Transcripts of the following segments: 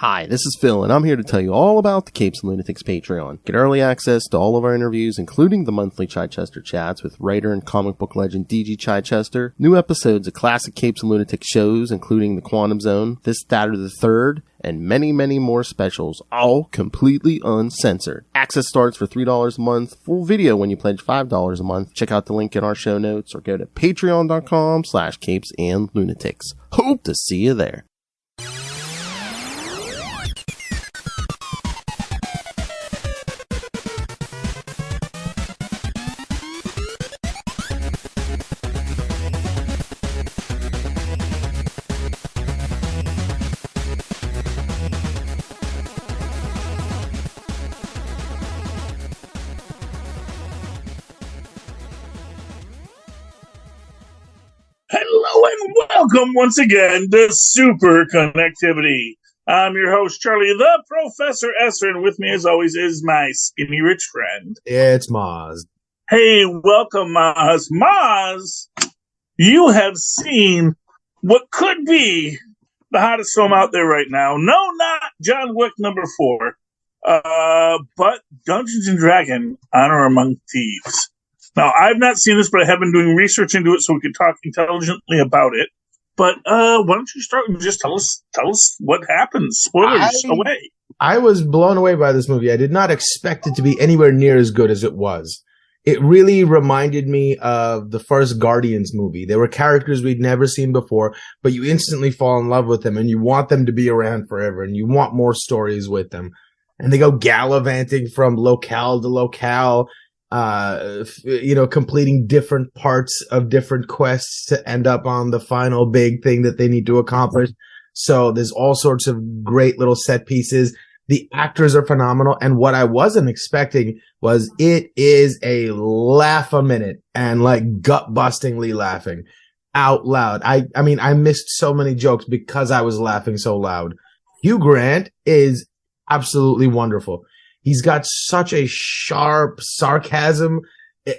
Hi, this is Phil, and I'm here to tell you all about the Capes and Lunatics Patreon. Get early access to all of our interviews, including the monthly Chichester chats with writer and comic book legend D.G. Chichester, new episodes of classic Capes and Lunatics shows, including The Quantum Zone, This, That, or the Third, and many, many more specials, all completely uncensored. Access starts for $3 a month, full video when you pledge $5 a month. Check out the link in our show notes or go to patreon.com/CapesandLunatics. Hope to see you there. Hello and welcome once again to Superconnectivity. I'm your host, Charlie the Professor Esser, and with me as always is my skinny rich friend. It's Mozz. Hey, welcome, Mozz. Mozz, you have seen what could be the hottest film out there right now. No, not John Wick #4, but Dungeons & Dragons: Honor Among Thieves. Now, I've not seen this, but I have been doing research into it so we can talk intelligently about it. But why don't you start and just tell us what happens? Spoilers away. I was blown away by this movie. I did not expect it to be anywhere near as good as it was. It really reminded me of the first Guardians movie. There were characters we'd never seen before, but you instantly fall in love with them and you want them to be around forever and you want more stories with them. And they go gallivanting from locale to locale, completing different parts of different quests to end up on the final big thing that they need to accomplish. So there's all sorts of great little set pieces. The actors are phenomenal. And what I wasn't expecting was it is a laugh a minute and like gut bustingly laughing out loud. I mean, I missed so many jokes because I was laughing so loud. Hugh Grant is absolutely wonderful. He's got such a sharp sarcasm,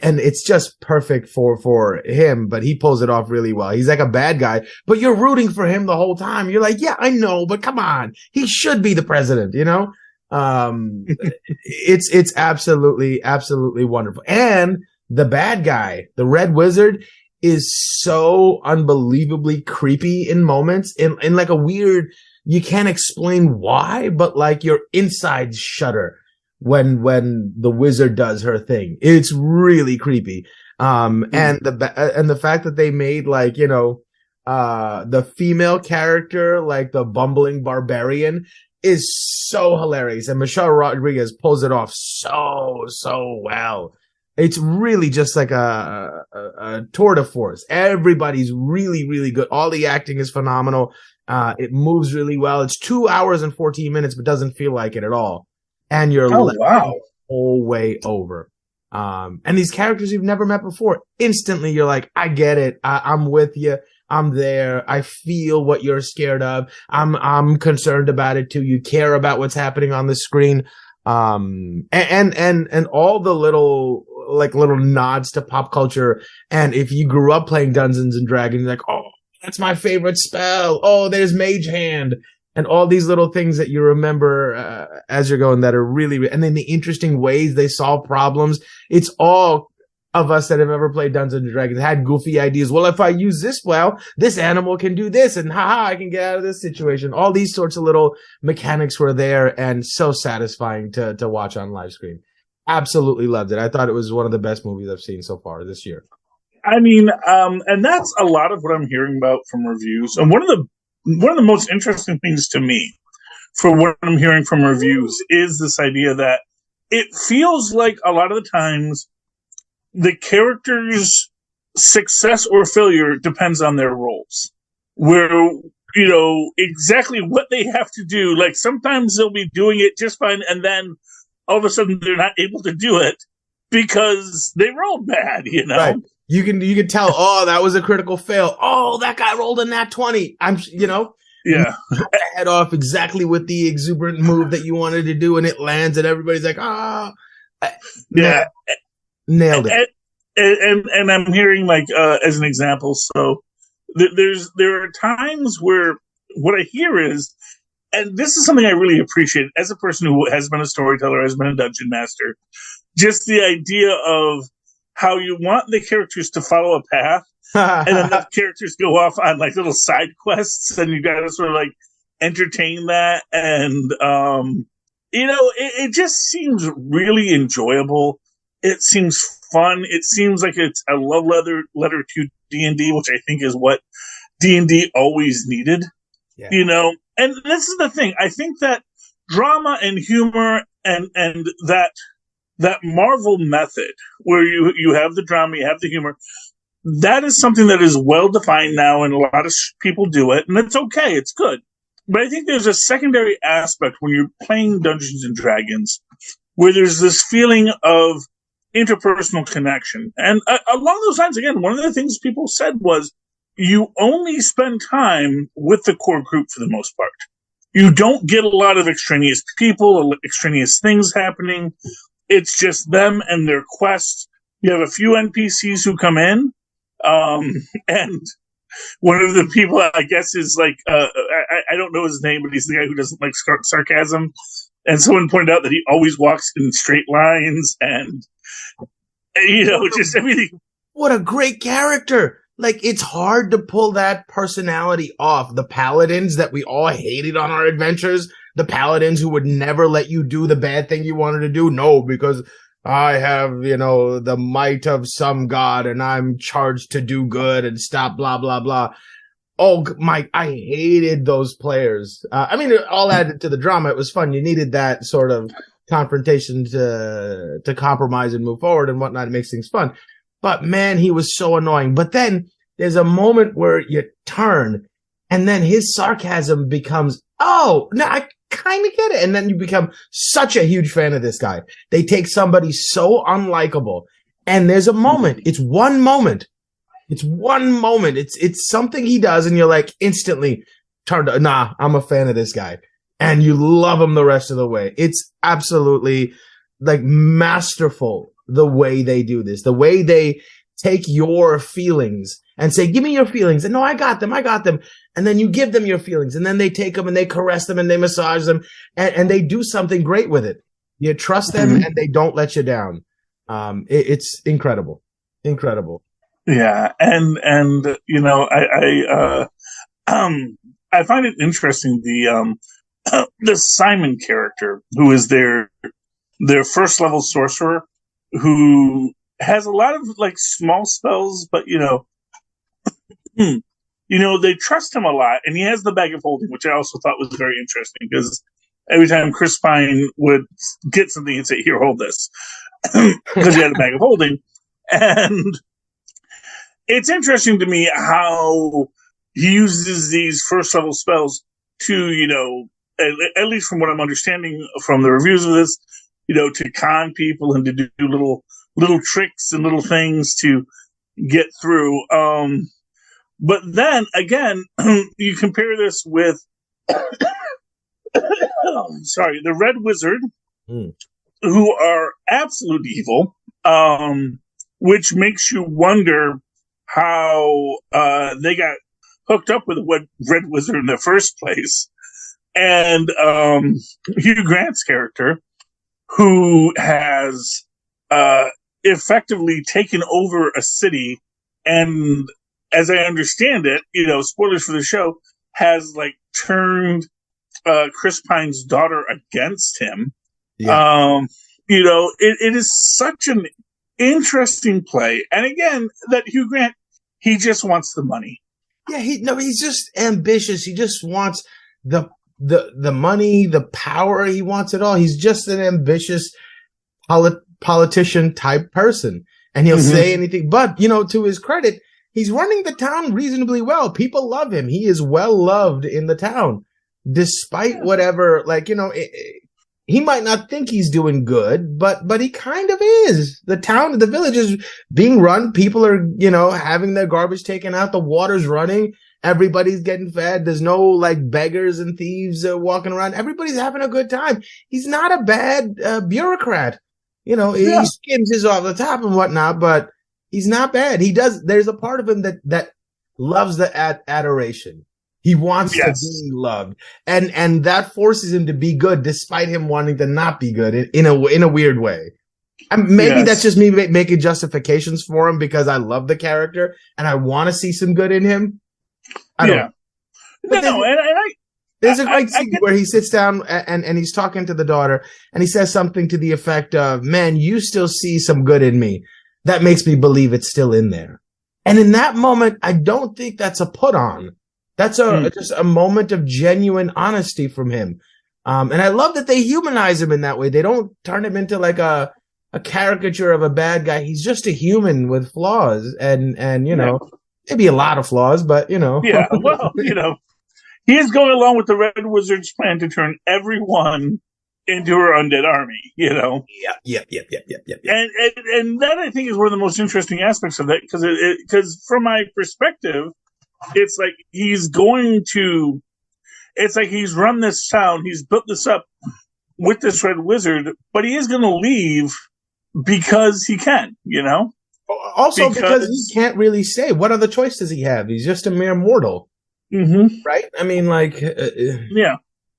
and it's just perfect for him, but he pulls it off really well. He's like a bad guy, but you're rooting for him the whole time. You're like, yeah, I know, but come on. He should be the president, you know? It's absolutely, absolutely wonderful. And the bad guy, the Red Wizard, is so unbelievably creepy in moments, in like a weird, you can't explain why, but like your insides shudder when the wizard does her thing. It's really creepy. And the fact that they made like, the female character, like the bumbling barbarian, is so hilarious. And Michelle Rodriguez pulls it off so well. It's really just like a tour de force. Everybody's really, really good. All the acting is phenomenal. It moves really well. It's 2 hours and 14 minutes, but doesn't feel like it at all. And you're the whole way over. And these characters you've never met before, instantly you're like, I get it. I'm with you. I'm there. I feel what you're scared of. I'm concerned about it too. You care about what's happening on the screen. And all the little nods to pop culture. And if you grew up playing Dungeons and Dragons, you're like, oh, that's my favorite spell. Oh, there's Mage Hand. And all these little things that you remember as you're going that are really, and then the interesting ways they solve problems. It's all of us that have ever played Dungeons and Dragons had goofy ideas. Well, if I use this spell, this animal can do this, and I can get out of this situation. All these sorts of little mechanics were there, and so satisfying to watch on live screen. Absolutely loved it. I thought it was one of the best movies I've seen so far this year. I mean, and that's a lot of what I'm hearing about from reviews. And one of the most interesting things to me for what I'm hearing from reviews is this idea that it feels like a lot of the times the character's success or failure depends on their roles. Where, exactly what they have to do. Like sometimes they'll be doing it just fine and then all of a sudden they're not able to do it because they rolled bad, Right. You can tell, oh, that was a critical fail. Oh, that guy rolled a nat 20. Yeah. Head off exactly with the exuberant move that you wanted to do, and it lands, and everybody's like, yeah. Nailed it. And I'm hearing, like, as an example, so there are times where what I hear is and this is something I really appreciate as a person who has been a storyteller, has been a dungeon master. Just the idea of how you want the characters to follow a path, and then the characters go off on like little side quests, and you got to sort of like entertain that. And it just seems really enjoyable. It seems fun. It seems like it's a love letter to D&D, which I think is what D&D always needed. Yeah. And this is the thing. I think that drama and humor and that Marvel method, where you have the drama, you have the humor, that is something that is well defined now, and a lot of people do it, and it's okay, it's good. But I think there's a secondary aspect when you're playing Dungeons and Dragons, where there's this feeling of interpersonal connection. And along those lines, again, one of the things people said was, you only spend time with the core group for the most part. You don't get a lot of extraneous people, extraneous things happening. It's just them and their quest. You have a few NPCs who come in, and one of the people, I guess, is like, I don't know his name, but he's the guy who doesn't like sarcasm. And someone pointed out that he always walks in straight lines, and, just everything. What a great character. Like, it's hard to pull that personality off. The paladins that we all hated on our adventures, the paladins who would never let you do the bad thing you wanted to do. No, because I have, the might of some god and I'm charged to do good and stop blah, blah, blah. Oh, I hated those players. All added to the drama. It was fun. You needed that sort of confrontation to compromise and move forward and whatnot. It makes things fun. But man, he was so annoying. But then there's a moment where you turn and then his sarcasm becomes, oh, no, I kind of get it. And then you become such a huge fan of this guy. They take somebody so unlikable and there's a moment. It's one moment. It's something he does and you're like instantly turned, nah, I'm a fan of this guy. And you love him the rest of the way. It's absolutely like masterful the way they do this, the way they take your feelings and say, give me your feelings. And no, I got them. And then you give them your feelings and then they take them and they caress them and they massage them and they do something great with it. You trust them and they don't let you down. It's incredible. Incredible. Yeah. And I find it interesting. The Simon character, who is their first level sorcerer, who has a lot of like small spells, but they trust him a lot, and he has the bag of holding, which I also thought was very interesting because every time Chris Pine would get something, he'd say, "Here, hold this," because he had a bag of holding. And it's interesting to me how he uses these first level spells to, at least from what I'm understanding from the reviews of this, to con people and to do little tricks and little things to get through. But then again, you compare this with, the Red Wizard, who are absolute evil, which makes you wonder how they got hooked up with the Red Wizard in the first place. And Hugh Grant's character, who has effectively taken over a city, and as I understand it, spoilers for the show, has like turned Chris Pine's daughter against him. Yeah. It is such an interesting play. And again, that Hugh Grant, he just wants the money. Yeah, he's just ambitious. He just wants the money, the power. He wants it all. He's just an ambitious politician type person, and he'll say anything. But to his credit, he's running the town reasonably well. People love him. He is well loved in the town, despite whatever. He might not think he's doing good, but he kind of is. The village is being run. People are, having their garbage taken out. The water's running. Everybody's getting fed. There's no like beggars and thieves walking around. Everybody's having a good time. He's not a bad bureaucrat. He skims his off the top and whatnot, but he's not bad. There's a part of him that loves the adoration. He wants to Yes. be loved, and that forces him to be good, despite him wanting to not be good in a weird way. And maybe that's just me making justifications for him because I love the character and I want to see some good in him. I don't know. But there's a great scene where he sits down and he's talking to the daughter and he says something to the effect of, "Man, you still see some good in me. That makes me believe it's still in there." And in that moment, I don't think that's a put on. That's just a moment of genuine honesty from him. And I love that they humanize him in that way. They don't turn him into like a caricature of a bad guy. He's just a human with flaws and you know, maybe a lot of flaws, but you know. Yeah, well, you know, he is going along with the Red Wizard's plan to turn everyone into her undead army, you know. Yeah. And that I think is one of the most interesting aspects of that because from my perspective, it's like he's run this town, he's built this up with this Red Wizard, but he is going to leave because he can, you know? Also because he can't really say. What other choice does he have? He's just a mere mortal. Mm-hmm. Right? I mean, like, yeah.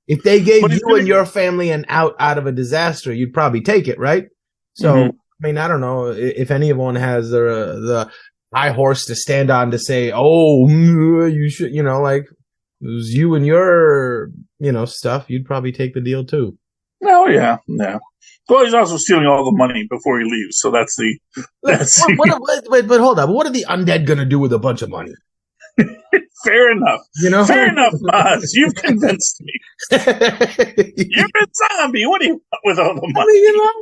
If they gave you and your family an out of a disaster, you'd probably take it, right? So, I mean, I don't know if anyone has the high horse to stand on to say, "Oh, you should," you know, like, it was you and your, you know, stuff, you'd probably take the deal too. Oh, yeah. Well, he's also stealing all the money before he leaves, so that's the. Wait, but hold on. What are the undead going to do with a bunch of money? Fair enough. You know? Fair enough, Mozz. You've convinced me. You're a zombie. What do you want with all the money? I mean, you know,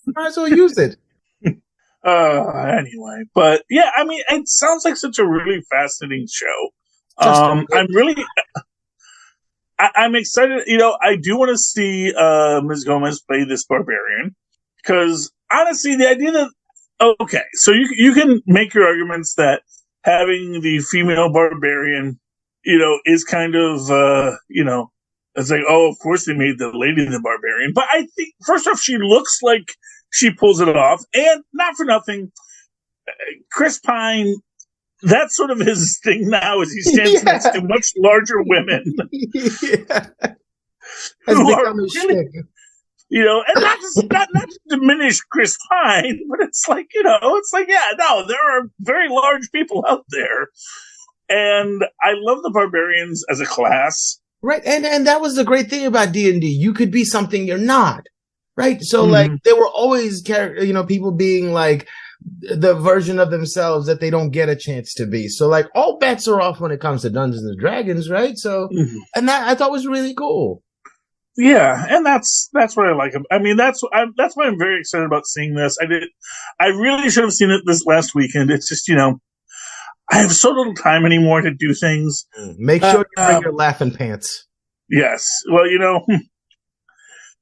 might as well use it. Anyway, but yeah, I mean, it sounds like such a really fascinating show. I'm excited. You know, I do want to see Ms. Gomez play this barbarian because honestly, the idea that so you can make your arguments that having the female barbarian, you know, is kind of you know, it's like, oh, of course they made the lady the barbarian, but I think first off, she looks like she pulls it off, and not for nothing, Chris Pine. That's sort of his thing now, is he stands next to much larger women who are really, you know, and not to diminish Chris Pine, but it's like, you know, it's like, yeah, no, there are very large people out there, and I love the barbarians as a class, right? And that was the great thing about D&D. You could be something you're not, right? So like there were always people being like the version of themselves that they don't get a chance to be. So like all bets are off when it comes to Dungeons and Dragons, right? So and that I thought was really cool. Yeah, and that's what I like. I mean, that's why I'm very excited about seeing this. I really should have seen it this last weekend. It's just, you know, I have so little time anymore to do things. Make sure you bring your laughing pants. Yes. Well, you know,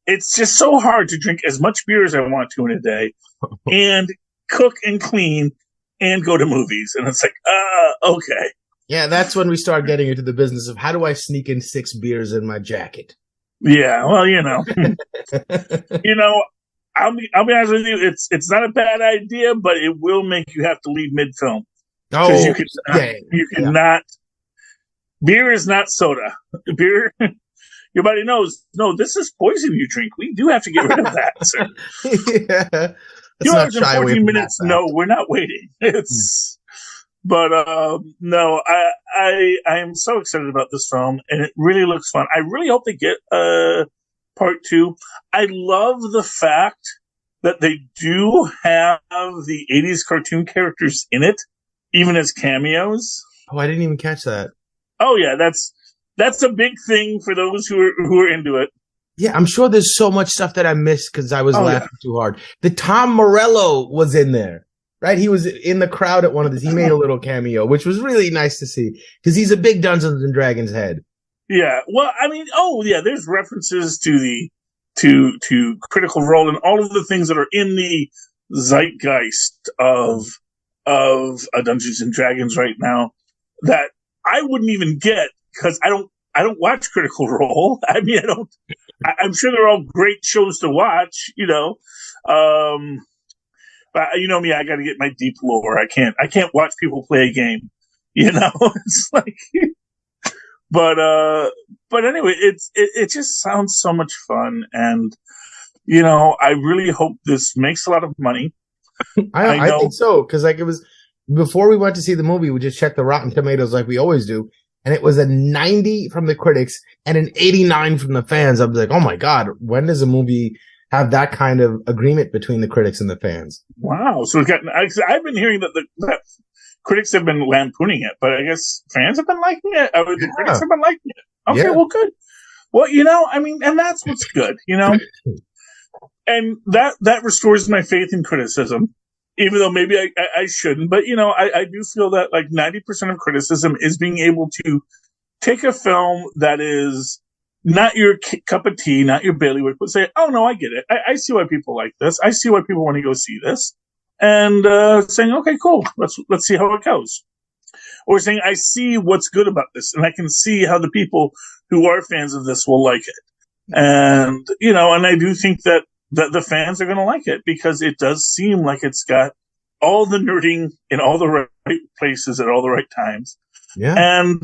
it's just so hard to drink as much beer as I want to in a day and cook and clean and go to movies. And it's like, okay. Yeah, that's when we start getting into the business of how do I sneak in 6 beers in my jacket? Yeah, well, you know, I'll be honest with you. It's not a bad idea, but it will make you have to leave mid-film. Oh, you cannot. Beer is not soda. Beer, your body knows. No, this is poison you drink. We do have to get rid of that, sir. Yeah. 2 hours and 14 minutes. No, we're not waiting. But no, I am so excited about this film, and it really looks fun. I really hope they get part 2. I love the fact that they do have the 80s cartoon characters in it, even as cameos. Oh, I didn't even catch that. Oh yeah, that's a big thing for those who are into it. Yeah, I'm sure there's so much stuff that I missed because I was laughing too hard. The Tom Morello was in there, right? He was in the crowd at one of these. He made a little cameo, which was really nice to see because he's a big Dungeons and Dragons head. Yeah, well, I mean, there's references to Critical Role and all of the things that are in the zeitgeist of Dungeons and Dragons right now that I wouldn't even get because I don't watch Critical Role. I mean, I'm sure they're all great shows to watch, you know. But you know me, I got to get my deep lore. I can't watch people play a game, you know. It's like But anyway, it just sounds so much fun, and I really hope this makes a lot of money. I think so, because like it was before we went to see the movie, we just checked the Rotten Tomatoes like we always do, and it was a 90 from the critics and an 89 from the fans. I was like, oh my god, when does a movie have that kind of agreement between the critics and the fans? Wow! So I've been hearing that critics have been lampooning it, but I guess fans have been liking it. The critics have been liking it. Okay, well, good. Well, and that's what's good, and that restores my faith in criticism, even though maybe I shouldn't. But I do feel that like 90% of criticism is being able to take a film that is not your cup of tea, not your bailiwick, but say, oh no, I get it. I see why people like this. I see why people want to go see this. And saying, okay, cool, let's see how it goes. Or saying, I see what's good about this, and I can see how the people who are fans of this will like it. And and I do think that the fans are going to like it, because it does seem like it's got all the nerding in all the right places at all the right times. Yeah. And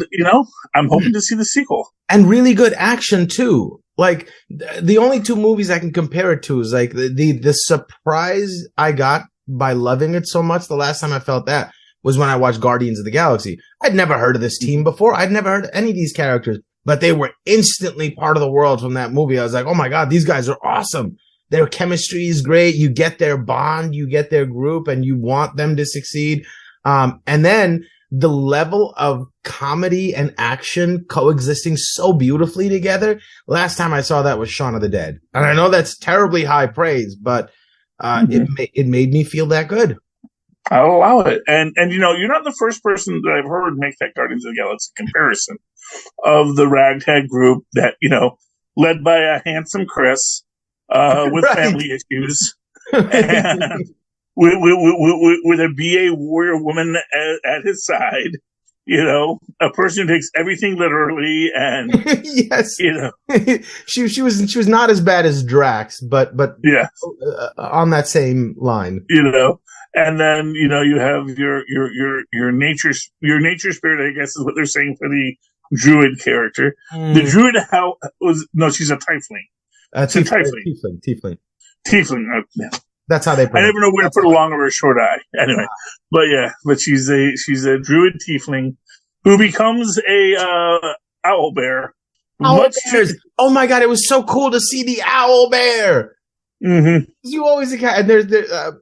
I'm hoping to see the sequel. And really good action too. Like the only two movies I can compare it to is like the surprise I got by loving it so much. The last time I felt that was when I watched Guardians of the Galaxy. I'd never heard of this team before. I'd never heard of any of these characters, but they were instantly part of the world from that movie. I was like, oh my god, these guys are awesome. Their chemistry is great. You get their bond, you get their group, and you want them to succeed. And then the level of comedy and action coexisting so beautifully together. Last time I saw that was Shaun of the Dead. And I know that's terribly high praise, but it made me feel that good. I'll allow it. And you're not the first person that I've heard make that Guardians of the Galaxy comparison of the ragtag group that, led by a handsome Chris, with family issues, and with a BA warrior woman at his side, a person who takes everything literally, and yes, she was not as bad as Drax, but yeah, on that same line, and then you have your nature spirit, I guess is what they're saying for the druid character. The druid she's a tiefling. Tiefling. Yeah. That's how they. I never know where to put a long or a short eye. Anyway, but she's a druid tiefling who becomes a owl bear. Owl bears! Oh my god! It was so cool to see the owl bear. Mm-hmm. You always and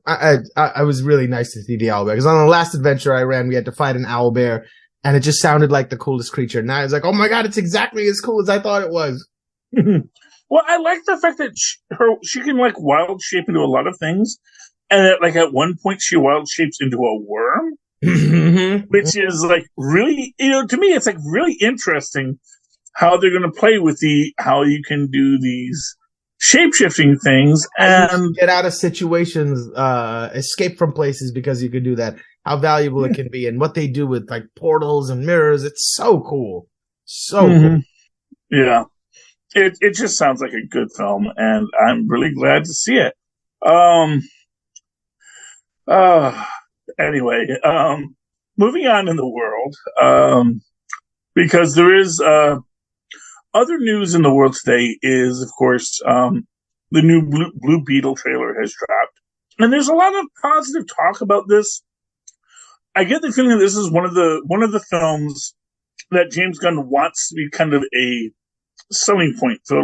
I was really nice to see the owl bear, because on the last adventure I ran, we had to fight an owl bear, and it just sounded like the coolest creature. Now it's like, oh my god, it's exactly as cool as I thought it was. Well, I like the fact that she can like wild shape into a lot of things, and that like at one point she wild shapes into a worm, which is like really, to me it's like really interesting how they're going to play with how you can do these shape-shifting things and get out of situations, escape from places because you can do that. How valuable it can be, and what they do with like portals and mirrors. It's so cool. So cool. Yeah. It just sounds like a good film, and I'm really glad to see it. Anyway, moving on in the world, because there is other news in the world today is, of course, the new Blue Beetle trailer has dropped, and there's a lot of positive talk about this. I get the feeling that this is one of the films that James Gunn wants to be kind of a selling point for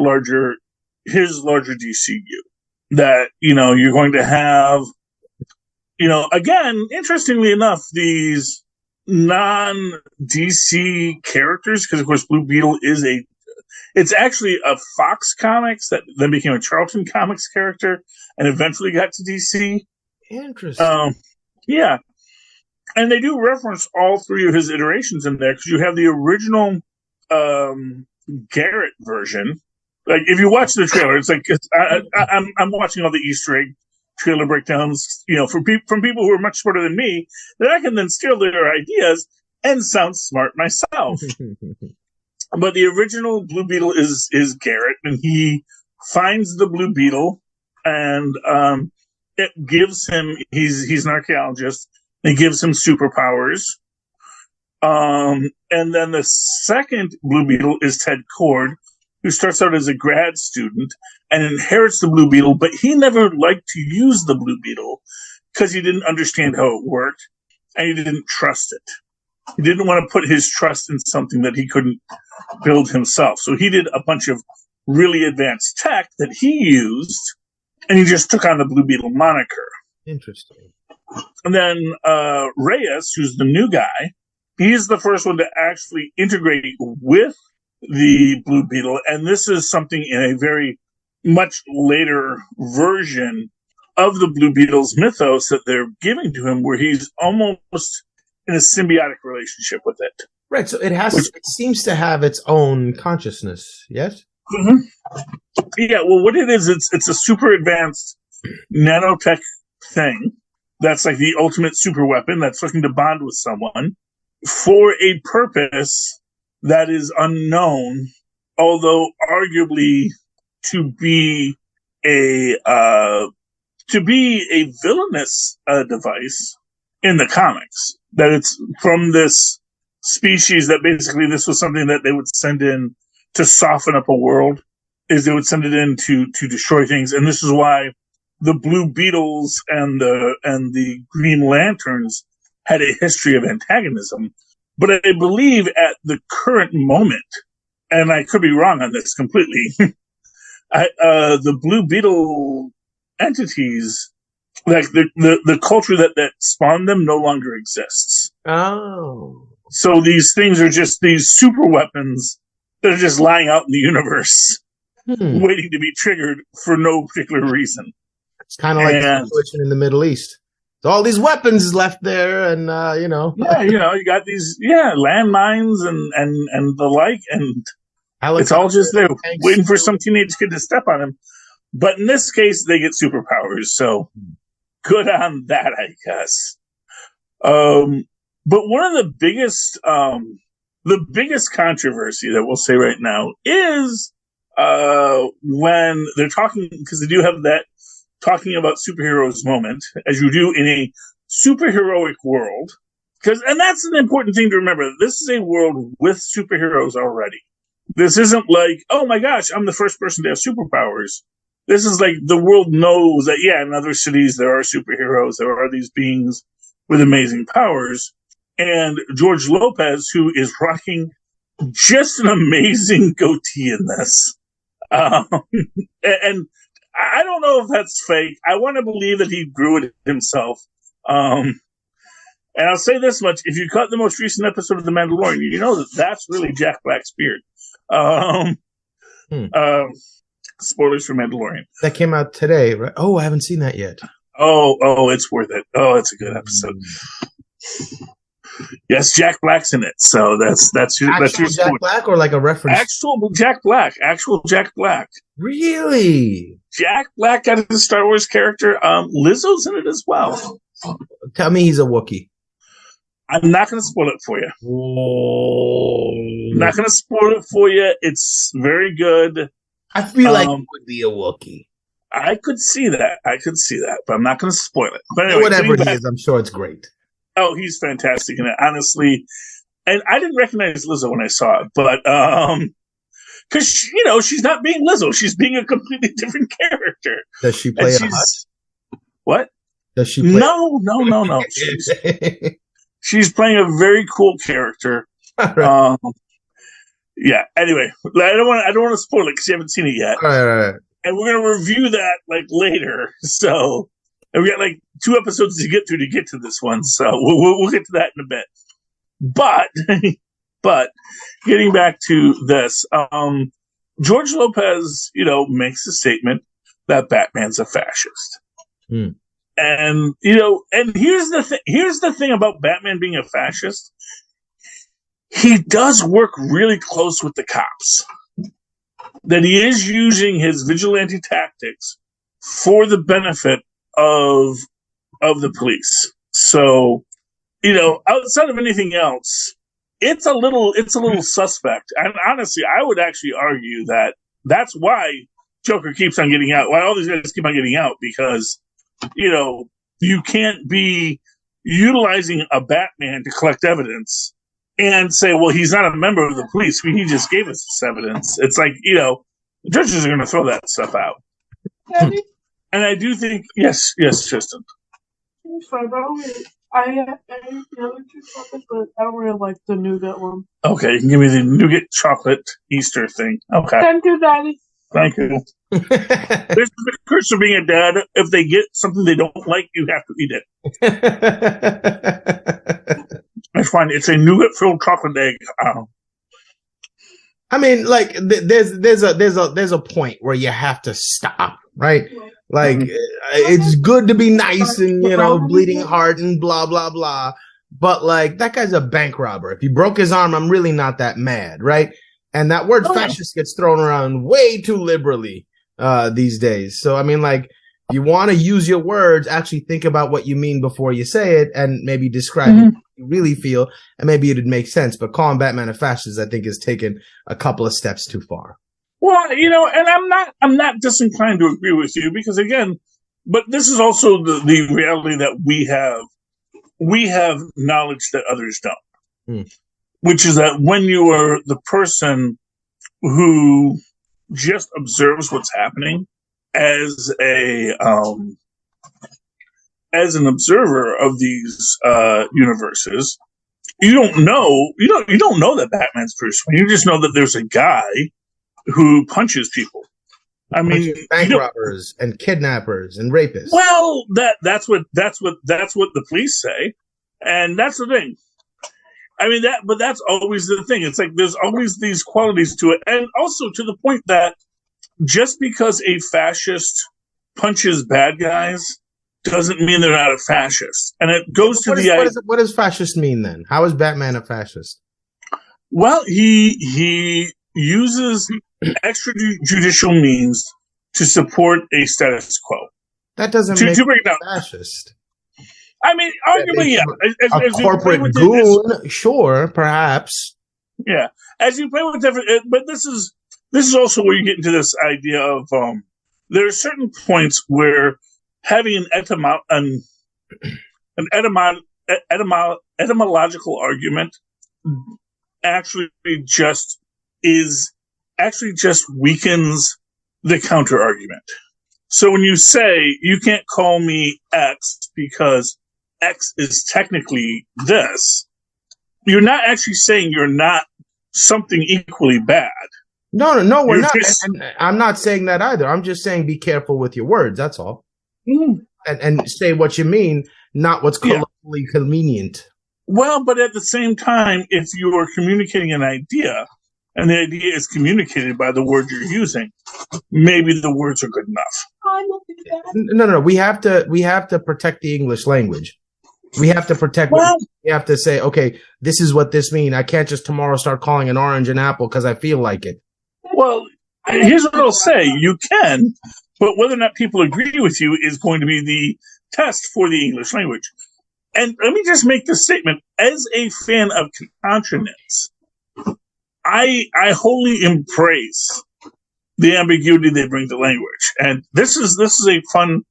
his larger DCU. That, you're going to have, again, interestingly enough, these non-DC characters, because of course Blue Beetle it's actually a Fox Comics that then became a Charlton Comics character and eventually got to DC. Interesting. Yeah. And they do reference all three of his iterations in there, because you have the original, Garrett version. Like if you watch the trailer, it's like I'm watching all the Easter egg trailer breakdowns, from people who are much smarter than me, that I can then steal their ideas and sound smart myself. But the original Blue Beetle is Garrett, and he finds the Blue Beetle, and it gives him he's an archaeologist. It gives him superpowers. And then the second Blue Beetle is Ted Cord, who starts out as a grad student and inherits the Blue Beetle, but he never liked to use the Blue Beetle because he didn't understand how it worked and he didn't trust it. He didn't want to put his trust in something that he couldn't build himself. So he did a bunch of really advanced tech that he used, and he just took on the Blue Beetle moniker. Interesting. And then Reyes, who's the new guy, he's the first one to actually integrate with the Blue Beetle, and this is something in a very much later version of the Blue Beetle's mythos that they're giving to him, where he's almost in a symbiotic relationship with it. Right, so it seems to have its own consciousness, yes? Mm-hmm. Yeah, well, what it is, it's a super advanced nanotech thing that's like the ultimate super weapon that's looking to bond with someone for a purpose that is unknown, although arguably to be a villainous device in the comics. That it's from this species that basically this was something that they would send in to soften up a world, is they would send it in to destroy things. And this is why the Blue Beetles and the Green Lanterns had a history of antagonism. But I believe at the current moment, and I could be wrong on this completely, the Blue Beetle entities, like the culture that spawned them, no longer exists. Oh. So these things are just these super weapons that are just lying out in the universe, waiting to be triggered for no particular reason. It's kind of like the situation in the Middle East. So all these weapons left there, and Yeah, you got these landmines and the like, and it's all just there waiting for some teenage kid to step on him. But in this case, they get superpowers, so good on that, I guess. But one of the biggest controversy that we'll say right now is when they're talking, because they do have that talking about superheroes moment, as you do in a superheroic world. And that's an important thing to remember. This is a world with superheroes already. This isn't like, oh my gosh, I'm the first person to have superpowers. This is like the world knows that, in other cities there are superheroes. There are these beings with amazing powers. And George Lopez, who is rocking just an amazing goatee in this. And I don't know if that's fake. I want to believe that he grew it himself. And I'll say this much. If you cut the most recent episode of The Mandalorian, you know that that's really Jack Black's beard. Spoilers for Mandalorian. That came out today, right? Oh, I haven't seen that yet. Oh, it's worth it. Oh, it's a good episode. Yes, Jack Black's in it. So that's your Jack Black, or like a reference? Actual Jack Black. Really? Jack Black got his Star Wars character. Lizzo's in it as well. Tell me he's a Wookiee. I'm not going to spoil it for you. Oh. I'm not going to spoil it for you. It's very good. I feel like it would be a Wookiee. I could see that, but I'm not going to spoil it. But anyway, whatever he is, I'm sure it's great. Oh, he's fantastic in it, honestly. And I didn't recognize Lizzo when I saw it, but because she's not being Lizzo, she's being a completely different character. Does she play a hut? What? Does she play? No. She's playing a very cool character. Right. Yeah. Anyway, I don't want to spoil it because you haven't seen it yet. Right. And we're gonna review that later. So, and we got 2 episodes to get through to get to this one. So we'll get to that in a bit. But getting back to this, George Lopez, makes a statement that Batman's a fascist. Mm. And here's the thing about Batman being a fascist. He does work really close with the cops. That he is using his vigilante tactics for the benefit of the police. So, outside of anything else, it's a little suspect. And honestly, I would actually argue that that's why Joker keeps on getting out. Why all these guys keep on getting out, because you can't be utilizing a Batman to collect evidence and say, well, he's not a member of the police. He just gave us this evidence. It's like, the judges are going to throw that stuff out. Daddy? And I do think, yes, Tristan. I'm sorry, but I ate the other two chocolates, but I don't really like the nougat one. Okay, you can give me the nougat chocolate Easter thing. Okay. Thank you, Daddy. Thank you. There's the curse of being a dad. If they get something they don't like, you have to eat it. That's fine. It's a nougat-filled chocolate egg. I mean, like, there's a point where you have to stop, right? Like, it's good to be nice and, bleeding heart and blah, blah, blah. But, like, that guy's a bank robber. If he broke his arm, I'm really not that mad, right? And that word fascist gets thrown around way too liberally these days. So, I mean, like, you want to use your words, actually think about what you mean before you say it and maybe describe what you really feel, and maybe it'd make sense. But calling Batman a fascist, I think, is taken a couple of steps too far. Well, and I'm not disinclined to agree with you because, again, but this is also the reality that we have knowledge that others don't, which is that when you are the person who just observes what's happening as an observer of these universes, you don't know that Batman's Bruce Wayne. You just know that there's a guy who punches people. I mean, bank robbers and kidnappers and rapists. Well, that's what the police say, and that's the thing. I mean but that's always the thing. It's like there's always these qualities to it, and also to the point that just because a fascist punches bad guys doesn't mean they're not a fascist, and it goes to what does fascist mean then? How is Batman a fascist? Well, he uses extrajudicial means to support a status quo. That doesn't make him fascist. I mean, arguably, yeah. As a corporate goon, sure, perhaps. Yeah, as you play with different, but this is also where you get into this idea of there are certain points where having an etymological argument actually just weakens the counter argument. So when you say you can't call me X because X is technically this, you're not actually saying you're not something equally bad. No, we're not. And I'm not saying that either. I'm just saying be careful with your words. That's all. And say what you mean, not what's colloquially convenient. Well, but at the same time, if you are communicating an idea, and the idea is communicated by the word you're using, maybe the words are good enough. No. We have to protect the English language. We have to protect. We have to say, okay, this is what this means. I can't just tomorrow start calling an orange an apple because I feel like it. Well, here's what I'll say: you can, but whether or not people agree with you is going to be the test for the English language. And let me just make this statement: as a fan of consonants, I wholly embrace the ambiguity they bring to language. And this is a fun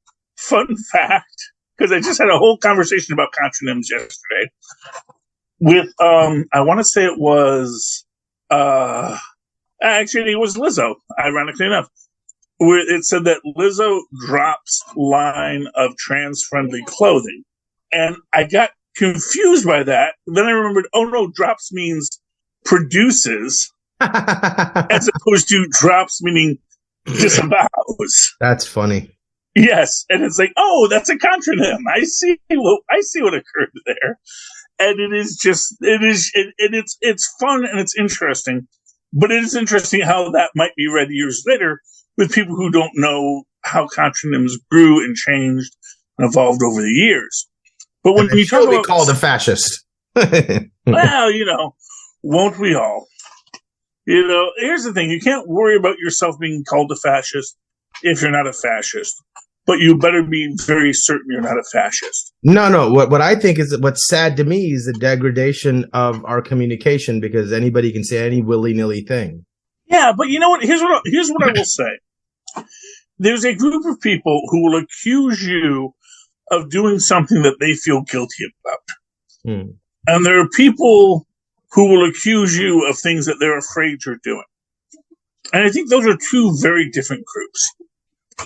fact, because I just had a whole conversation about contronyms yesterday with I want to say it was actually it was Lizzo, ironically enough, where it said that Lizzo drops line of trans-friendly clothing. And I got confused by that. Then I remembered, oh no, drops means produces as opposed to drops meaning disavows. That's funny. Yes, and it's like, oh, that's a contronym. I see what occurred there, and it's fun and it's interesting, but it is interesting how that might be read years later with people who don't know how contronyms grew and changed and evolved over the years. But when we talk about called a fascist, well, won't we all? Here's the thing: you can't worry about yourself being called a fascist if you're not a fascist. But you better be very certain you're not a fascist. No. What I think is what's sad to me is the degradation of our communication, because anybody can say any willy-nilly thing. Yeah, but you know what? Here's what I will say. There's a group of people who will accuse you of doing something that they feel guilty about. And there are people who will accuse you of things that they're afraid you're doing. And I think those are two very different groups.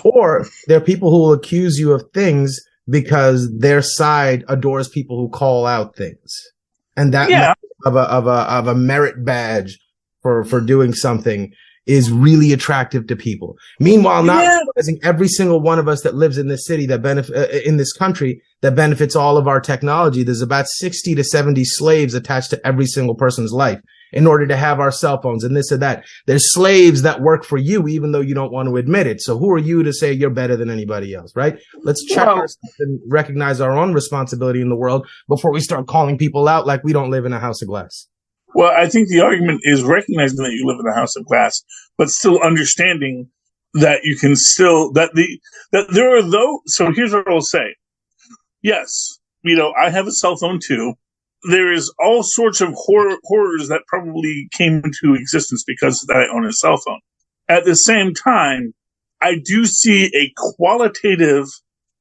Or there are people who will accuse you of things because their side adores people who call out things. And that of a merit badge for doing something is really attractive to people. Meanwhile, not realizing every single one of us that lives in this city in this country that benefits all of our technology. There's about 60 to 70 slaves attached to every single person's life in order to have our cell phones and this and that. There's slaves that work for you, even though you don't want to admit it. So who are you to say you're better than anybody else, right? Let's check ourselves and recognize our own responsibility in the world before we start calling people out like we don't live in a house of glass. Well, I think the argument is recognizing that you live in a house of glass, but still understanding that you can still, that there are those. So here's what I'll say. Yes, I have a cell phone too. There is all sorts of horrors that probably came into existence because I own a cell phone. At the same time, I do see a qualitative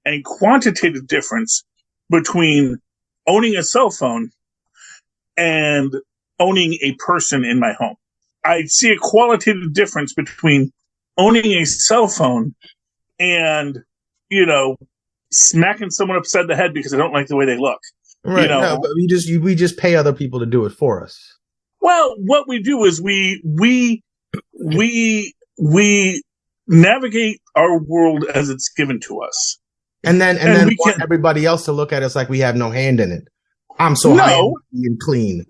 and quantitative difference between owning a cell phone and owning a person in my home. I see a qualitative difference between owning a cell phone and, smacking someone upside the head because I don't like the way they look. Right. No, but we just pay other people to do it for us. Well, what we do is we navigate our world as it's given to us. And then we want everybody else to look at us like we have no hand in it. I'm so high and clean.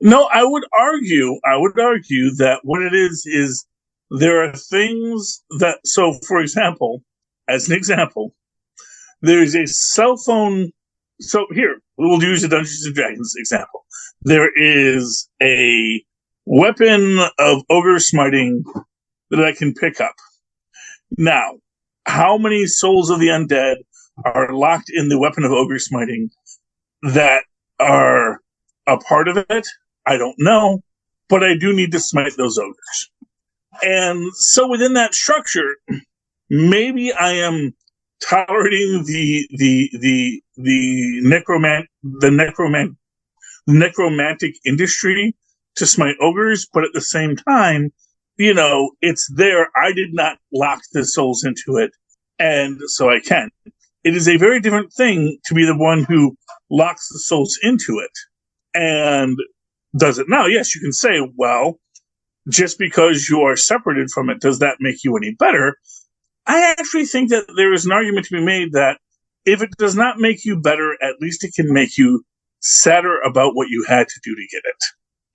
No, I would argue that what it is there are things that, so for example, as an example, there's a cell phone. So here, we'll use the Dungeons and Dragons example. There is a weapon of ogre smiting that I can pick up. Now, how many souls of the undead are locked in the weapon of ogre smiting that are a part of it? I don't know, but I do need to smite those ogres. And so within that structure, maybe I am tolerating the necromantic industry to smite ogres, but at the same time, it's there. I did not lock the souls into it, and so I can. It is a very different thing to be the one who locks the souls into it and does it. Now, yes, you can say, well, just because you are separated from it, does that make you any better? I actually think that there is an argument to be made that if it does not make you better, at least it can make you sadder about what you had to do to get it.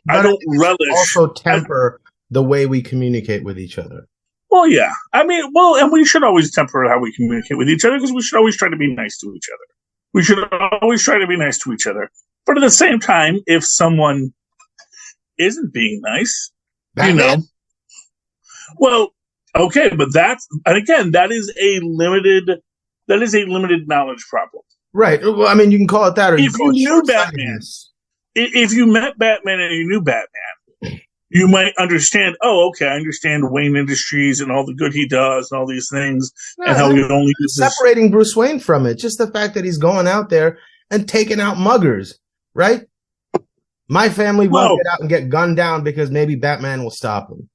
But I don't relish. Also temper the way we communicate with each other. Well, yeah. I mean, and we should always temper how we communicate with each other because we should always try to be nice to each other. We should always try to be nice to each other. But at the same time, if someone isn't being nice, well, okay, but that is a limited knowledge problem. Right. Well, I mean, you can call it that, or if you knew Batman, if you met Batman and you knew Batman, you might understand. Oh, okay, I understand Wayne Industries and all the good he does and all these things, and how he only separating Bruce Wayne from it. Just the fact that he's going out there and taking out muggers, right? My family won't get out and get gunned down because maybe Batman will stop him.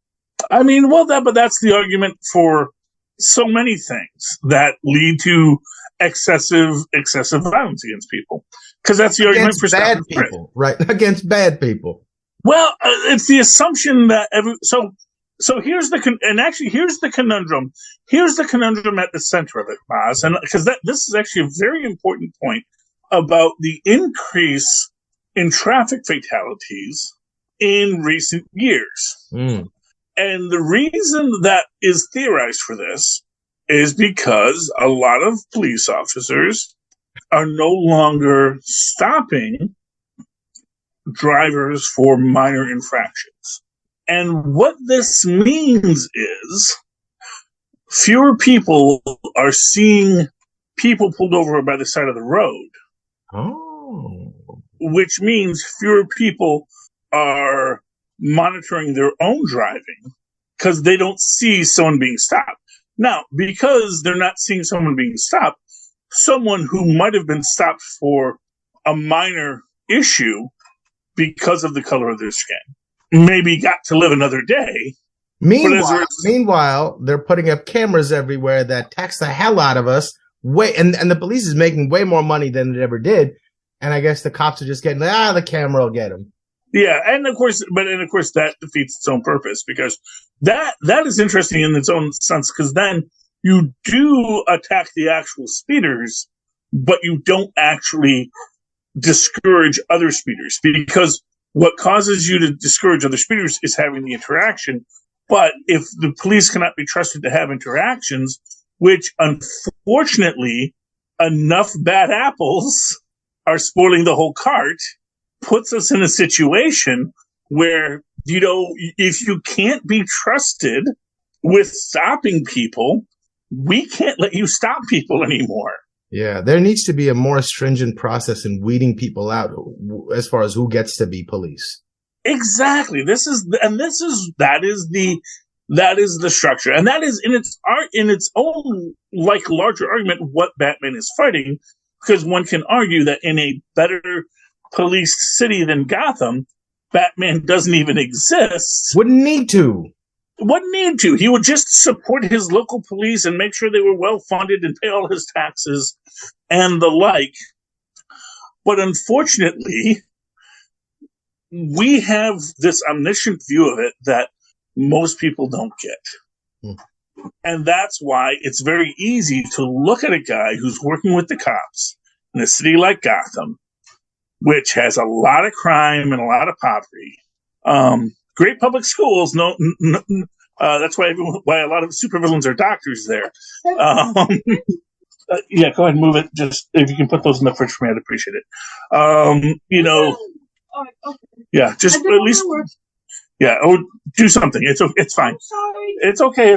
I mean, but that's the argument for so many things that lead to excessive violence against people. Because that's the argument for bad people, right? Against bad people. Well, it's the assumption that so here's here's the conundrum. Here's the conundrum at the center of it, Mozz, and because this is actually a very important point about the increase in traffic fatalities in recent years. Mm. And the reason that is theorized for this is because a lot of police officers are no longer stopping drivers for minor infractions. And what this means is fewer people are seeing people pulled over by the side of the road. Oh. Which means fewer people are monitoring their own driving because they don't see someone being stopped. Now, because they're not seeing someone being stopped, someone who might have been stopped for a minor issue because of the color of their skin. Maybe got to live another day. Meanwhile, they're putting up cameras everywhere that tax the hell out of us. And the police is making way more money than it ever did. And I guess the cops are just getting, the camera will get them. Yeah, and of course that defeats its own purpose, because that is interesting in its own sense, because then you do attack the actual speeders, but you don't actually discourage other speeders, because what causes you to discourage other speeders is having the interaction. But if the police cannot be trusted to have interactions, which unfortunately enough bad apples are spoiling the whole cart, puts us in a situation where, if you can't be trusted with stopping people, we can't let you stop people anymore. Yeah, there needs to be a more stringent process in weeding people out as far as who gets to be police. Exactly. That is the structure, and that is in its own larger argument what Batman is fighting, because one can argue that in a better policed city than Gotham, Batman doesn't even exist. Wouldn't need to. He would just support his local police and make sure they were well funded and pay all his taxes and the like. But unfortunately, we have this omniscient view of it that most people don't get. And that's why it's very easy to look at a guy who's working with the cops in a city like Gotham, which has a lot of crime and a lot of poverty. Great public schools. That's why a lot of supervillains are doctors there. Yeah, go ahead and move it. Just if you can put those in the fridge for me, I'd appreciate it. Yeah, just at least. Yeah, do something. It's fine. Sorry. It's okay.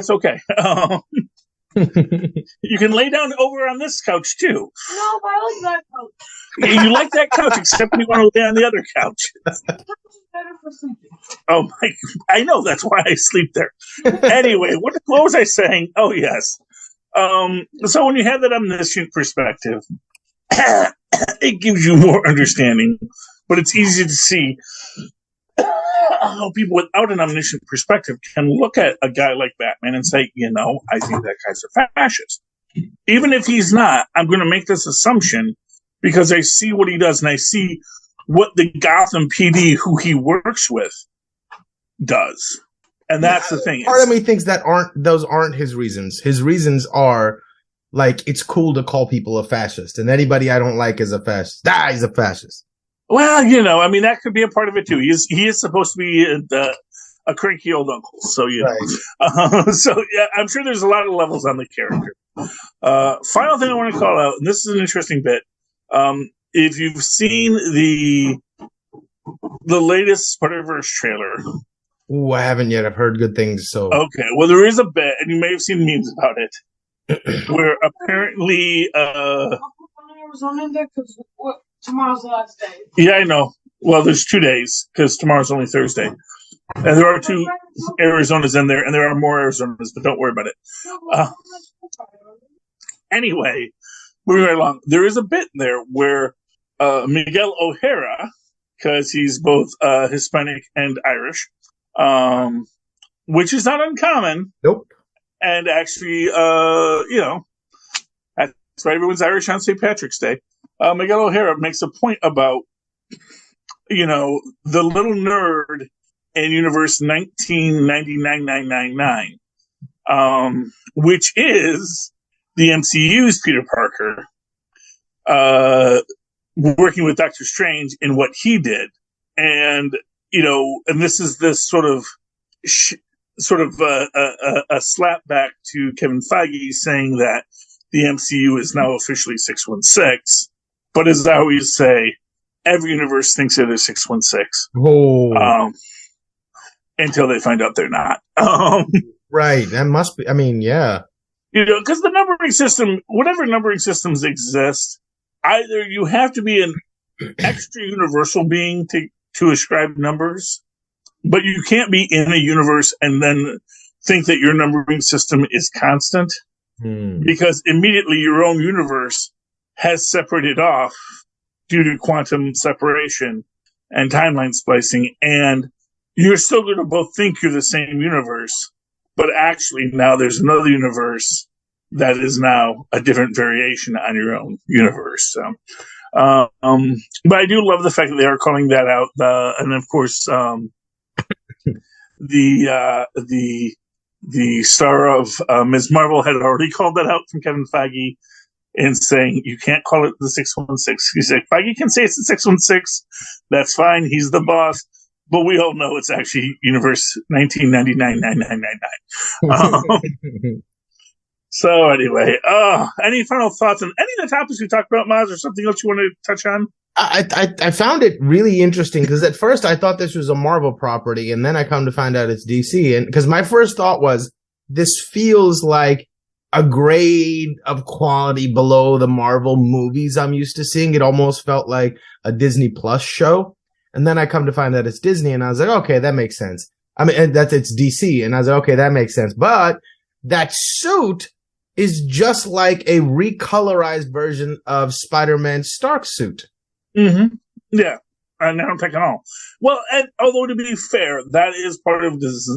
You can lay down over on this couch too. No, but I like that couch. You like that couch, except you want to lay on the other couch. Better for sleeping. Oh my! I know, that's why I sleep there. Anyway, what was I saying? Oh yes. So when you have that omniscient perspective, it gives you more understanding, but it's easy to see how people without an omniscient perspective can look at a guy like Batman and say, I think that guy's a fascist. Even if he's not, I'm going to make this assumption because I see what he does and I see what the Gotham PD, who he works with, does. And that's the thing. Part of me thinks those aren't his reasons. His reasons are it's cool to call people a fascist, and anybody I don't like is a fascist. He's a fascist. Well, that could be a part of it too. He is supposed to be a cranky old uncle, so Right. So yeah, I'm sure there's a lot of levels on the character. Final thing I want to call out, and this is an interesting bit. If you've seen the latest Spider-Verse trailer. Ooh, I haven't yet. I've heard good things. So okay, well there is a bit, and you may have seen memes about it, where apparently Arizona there because tomorrow's the last day. Yeah, I know. Well, there's 2 days because tomorrow's only Thursday, and there are 2 Arizonas in there, and there are more Arizonas, but don't worry about it. Anyway, moving right along, there is a bit there where Miguel O'Hara, because he's both Hispanic and Irish, which is not uncommon. Nope. And actually, that's why everyone's Irish on St. Patrick's Day. Miguel O'Hara makes a point about, the little nerd in Universe 1999-999, which is the MCU's Peter Parker, working with Doctor Strange in what he did. And, and this is this sort of a slap back to Kevin Feige saying that the MCU is now officially 616. But as I always say, every universe thinks it is 616. Oh. Until they find out they're not. Right. That must be, yeah. Because the numbering system, whatever numbering systems exist, either you have to be an extra universal being to ascribe numbers, but you can't be in a universe and then think that your numbering system is constant, because immediately your own universe has separated off due to quantum separation and timeline splicing, and you're still going to both think you're the same universe, but actually now there's another universe that is now a different variation on your own universe. So, but I do love the fact that they are calling that out, and of course, the star of Ms. Marvel had already called that out from Kevin Feige in saying you can't call it the 616. He's like, Feige can say it's the 616. That's fine. He's the boss. But we all know it's actually Universe 1999-9999. So anyway, any final thoughts on any of the topics we talked about, Mozz, or something else you want to touch on? I found it really interesting because at first I thought this was a Marvel property, and then I come to find out it's DC. And because my first thought was, this feels like a grade of quality below the Marvel movies I'm used to seeing. It almost felt like a Disney Plus show. And then I come to find that it's Disney, and I was like, okay, that makes sense. I mean, it's DC, and I was like, okay, that makes sense. But that suit is just like a recolorized version of Spider-Man's Stark suit. Mm-hmm. Yeah, nanotech and all. Well, and although to be fair, that is part of this.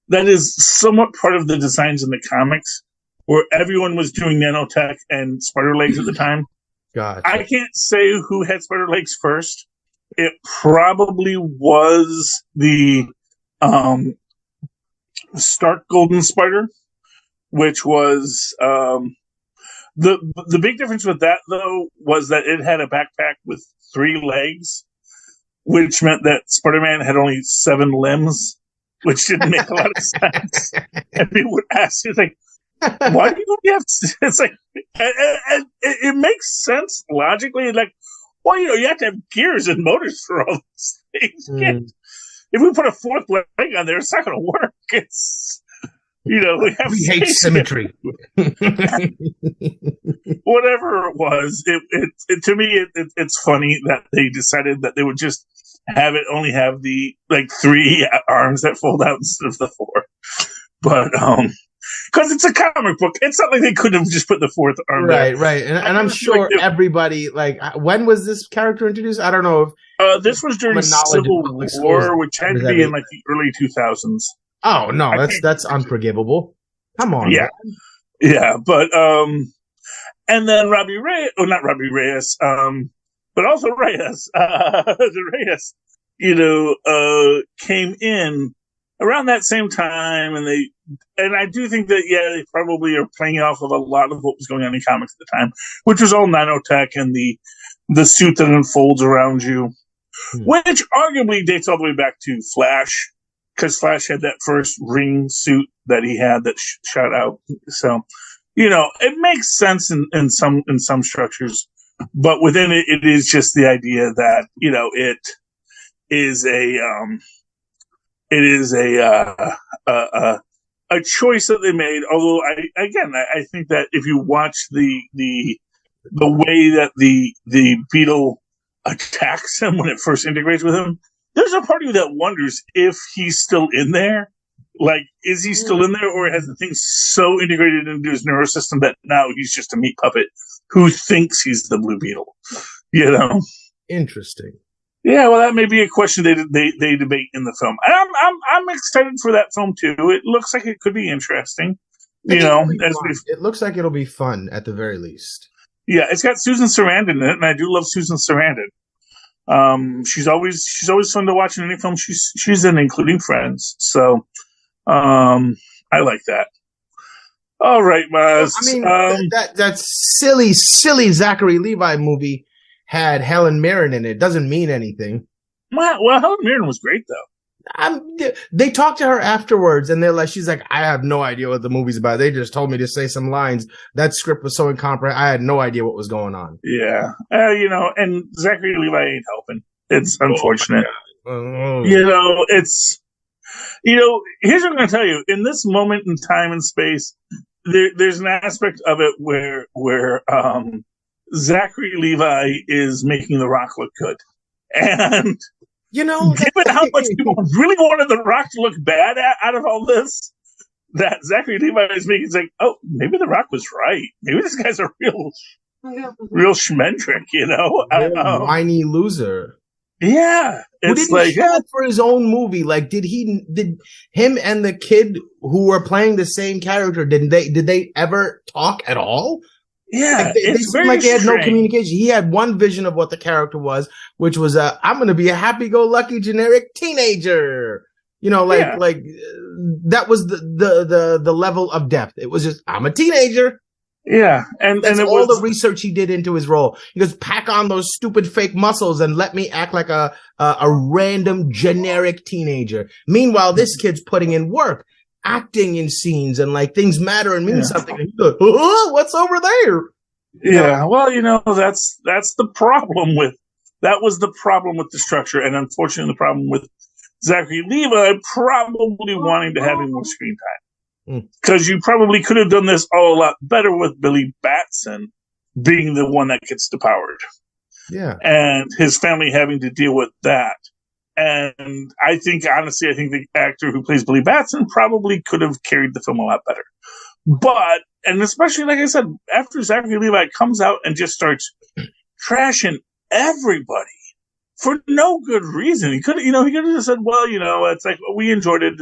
That is somewhat part of the designs in the comics, where everyone was doing nanotech and spider legs at the time. Gotcha. I can't say who had spider legs first. It probably was the Stark Golden Spider, which was the big difference with that, though, was that it had a backpack with 3 legs, which meant that Spider-Man had only 7 limbs, which didn't make a lot of sense. And people would ask, it's like, why do you have? It's like, and it makes sense logically. Like, well, you have to have gears and motors for all these things. If we put a 4th leg on there, it's not going to work. It's, we hate symmetry. Whatever it was, it to me, it's funny that they decided that they would just only have the 3 arms that fold out instead of the 4. But because it's a comic book, it's not like they could have just put the 4th arm there. Right. And I'm sure everybody, when was this character introduced? I don't know if this was during Civil War, which had to be in the early 2000s. Oh no, that's unforgivable. Come on. Yeah, man. Yeah, but and then not Robbie Reyes, but also Reyes, came in around that same time, and I do think that they probably are playing off of a lot of what was going on in comics at the time, which was all nanotech and the suit that unfolds around you, which arguably dates all the way back to Flash. Because Flash had that first ring suit that he had that shot out. So, it makes sense in some structures, but within it, it is just the idea that, it is a choice that they made. Although I think that if you watch the way that the Beetle attacks him when it first integrates with him, there's a part of you that wonders if he's still in there. Like, is he still in there, or has the thing so integrated into his nervous system that now he's just a meat puppet who thinks he's the Blue Beetle? Interesting. Yeah, well, that may be a question they debate in the film. And I'm excited for that film too. It looks like it could be interesting. It looks like it'll be fun at the very least. Yeah, it's got Susan Sarandon in it, and I do love Susan Sarandon. She's always fun to watch in any film she's in, including Friends. So, I like that. All right, Mozz. I mean, that silly Zachary Levi movie had Helen Mirren in it. Doesn't mean anything. Well, Helen Mirren was great though. They talked to her afterwards, and she's like, I have no idea what the movie's about. They just told me to say some lines. That script was so incomprehensible. I had no idea what was going on. Yeah. And Zachary Levi ain't helping. It's unfortunate. It's, here's what I'm going to tell you. In this moment in time and space, there's an aspect of it where Zachary Levi is making The Rock look good. And given how much people really wanted The Rock to look bad out of all this, that Zachary Levi is making, it's like, oh, maybe The Rock was right. Maybe this guy's a real schmendrick, Whiny loser. Yeah, Who it's did he like show up for his own movie? Like, did him and the kid who were playing the same character, did they ever talk at all? yeah, Like, they it's seemed very like they had no strange. communication. He had one vision of what the character was, which was, I'm going to be a happy-go-lucky generic teenager. You know, that was the level of depth. It was just, I'm a teenager. Yeah, and That's it all was the research he did into his role. He goes, pack on those stupid fake muscles and let me act like a random generic teenager. Meanwhile, this kid's putting in work, acting in scenes, and like things matter and mean something. And he goes, oh, what's over there? Yeah, well, that's the problem with that was the problem with the structure, and unfortunately, the problem with Zachary Levi probably wanting to have him more screen time. Because you probably could have done this all a lot better with Billy Batson being the one that gets devoured. Yeah. And his family having to deal with that. And honestly, I think the actor who plays Billy Batson probably could have carried the film a lot better. But, and especially, like I said, after Zachary Levi comes out and just starts trashing everybody for no good reason. He could have just said, well, it's like, we enjoyed it.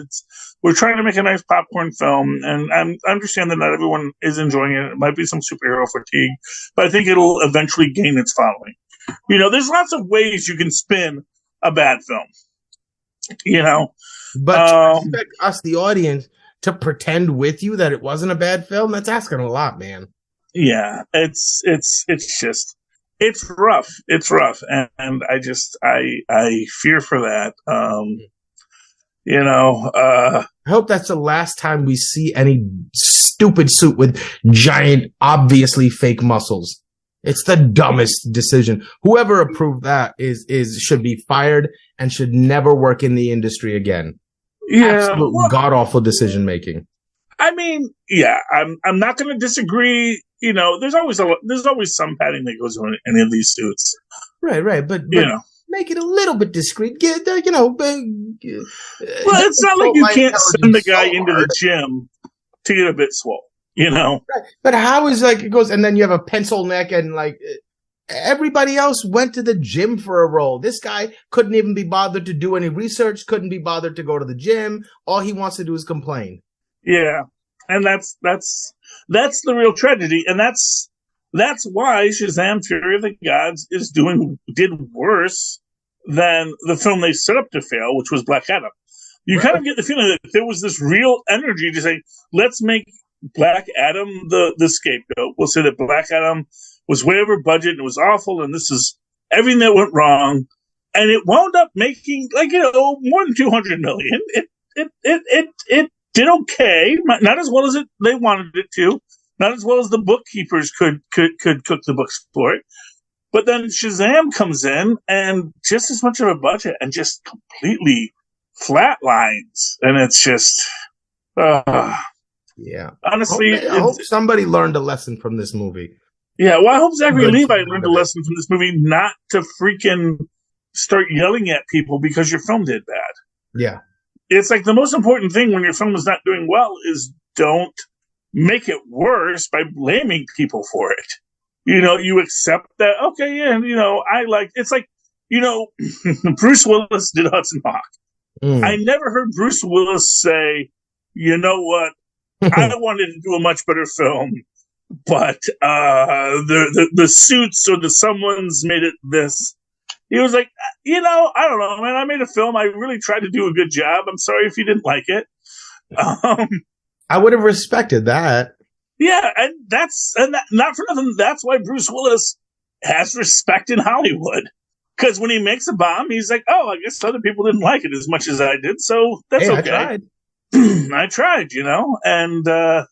We're trying to make a nice popcorn film, and I understand that not everyone is enjoying it. It might be some superhero fatigue, but I think it'll eventually gain its following. There's lots of ways you can spin a bad film, But to expect us, the audience, to pretend with you that it wasn't a bad film, that's asking a lot, man. Yeah, it's just, it's rough. It's rough. And I fear for that. I hope that's the last time we see any stupid suit with giant, obviously fake muscles. It's the dumbest decision. Whoever approved that should be fired and should never work in the industry again. Yeah. Absolute god-awful decision making. I mean, yeah, I'm not going to disagree. There's always some padding that goes on any of these suits. Right. But make it a little bit discreet. Well, it's not like you can't send the guy into the gym to get a bit swole, Right. But how is it goes, and then you have a pencil neck, and everybody else went to the gym for a role. This guy couldn't even be bothered to do any research, couldn't be bothered to go to the gym. All he wants to do is complain. Yeah. And that's the real tragedy. And that's why Shazam Fury of the Gods did worse than the film they set up to fail, which was Black Adam. You kind of get the feeling that there was this real energy to say, let's make Black Adam the scapegoat. We'll say that Black Adam was way over budget and it was awful, and this is everything that went wrong. And it wound up making more than $200 million. It did okay, not as well as they wanted it to, not as well as the bookkeepers could cook the books for it. But then Shazam comes in and just as much of a budget and just completely flatlines, and it's just, yeah. Honestly, I hope somebody learned a lesson from this movie. Yeah, well, I hope Zachary Levi learned a lesson from this movie not to freaking start yelling at people because your film did bad. Yeah. It's like the most important thing when your film is not doing well is don't make it worse by blaming people for it. You accept that, okay, yeah, it's like, Bruce Willis did Hudson Hawk. I never heard Bruce Willis say, you know what, I wanted to do a much better film, but the suits or the someone's made it this. He was like, I don't know, man, I made a film. I really tried to do a good job. I'm sorry if you didn't like it. I would have respected that. Yeah, and not for nothing. That's why Bruce Willis has respect in Hollywood. Because when he makes a bomb, he's like, oh, I guess other people didn't like it as much as I did, so that's okay. I tried. I tried, and I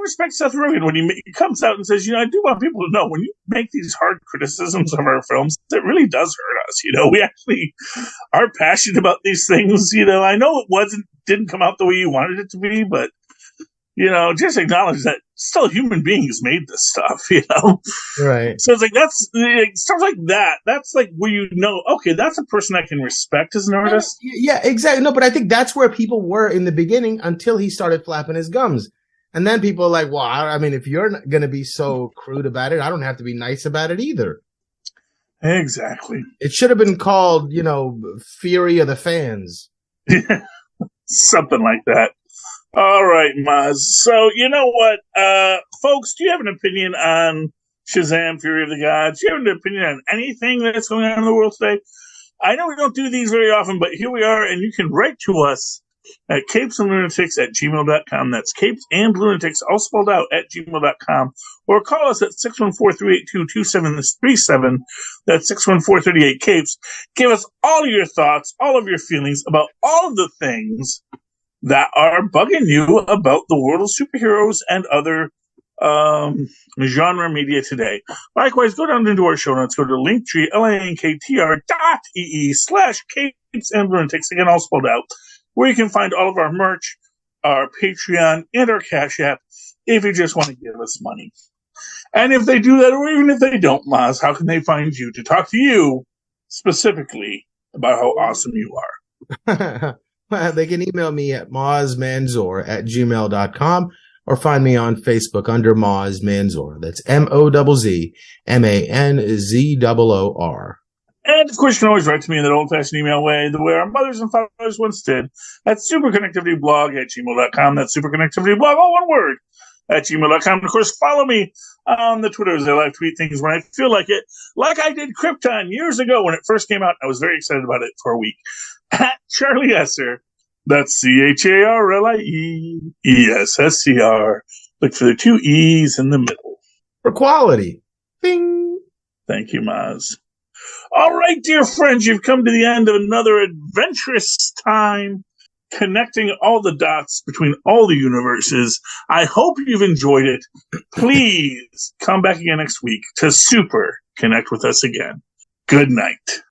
respect Seth Rogen when he comes out and says, I do want people to know when you make these hard criticisms of our films, it really does hurt us. We actually are passionate about these things. I know it didn't come out the way you wanted it to be, but just acknowledge that still human beings made this stuff, Right. So it's like, that's stuff like that. That's like where okay, that's a person I can respect as an artist. Yeah, exactly. No, but I think that's where people were in the beginning until he started flapping his gums. And then people are like, well, I mean, if you're going to be so crude about it, I don't have to be nice about it either. Exactly. It should have been called, Fury of the Fans. Something like that. All right, Mozz. So, you know what? Folks, do you have an opinion on Shazam, Fury of the Gods? Do you have an opinion on anything that's going on in the world today? I know we don't do these very often, but here we are, and you can write to us at CapesandLunatics@gmail.com. That's CapesandLunatics, all spelled out, @gmail.com. Or call us at 614-382-2737. That's 614-38-CAPES. Give us all your thoughts, all of your feelings about all of the things that are bugging you about the world of superheroes and other genre media today. Likewise, go down into our show notes, go to Linktree, linktr.ee/CapesandLunatics, again, all spelled out, where you can find all of our merch, our Patreon, and our Cash App, if you just want to give us money. And if they do that, or even if they don't, Mozz, how can they find you to talk to you specifically about how awesome you are? Well, they can email me at mozzmanzor@gmail.com or find me on Facebook under Mozz Manzor. That's MOZZMANZOOR. And, of course, you can always write to me in that old-fashioned email way, the way our mothers and fathers once did, at superconnectivityblog@gmail.com. That's superconnectivityblog, all one word, @gmail.com. And, of course, follow me on the Twitters. I live tweet things when I feel like it, like I did Krypton years ago when it first came out. I was very excited about it for a week. At Charlie Esser. That's CharlieEssser. Look for the 2 E's in the middle. For quality. Bing. Thank you, Mozz. All right, dear friends, you've come to the end of another adventurous time connecting all the dots between all the universes. I hope you've enjoyed it. Please come back again next week to Super Connect with us again. Good night.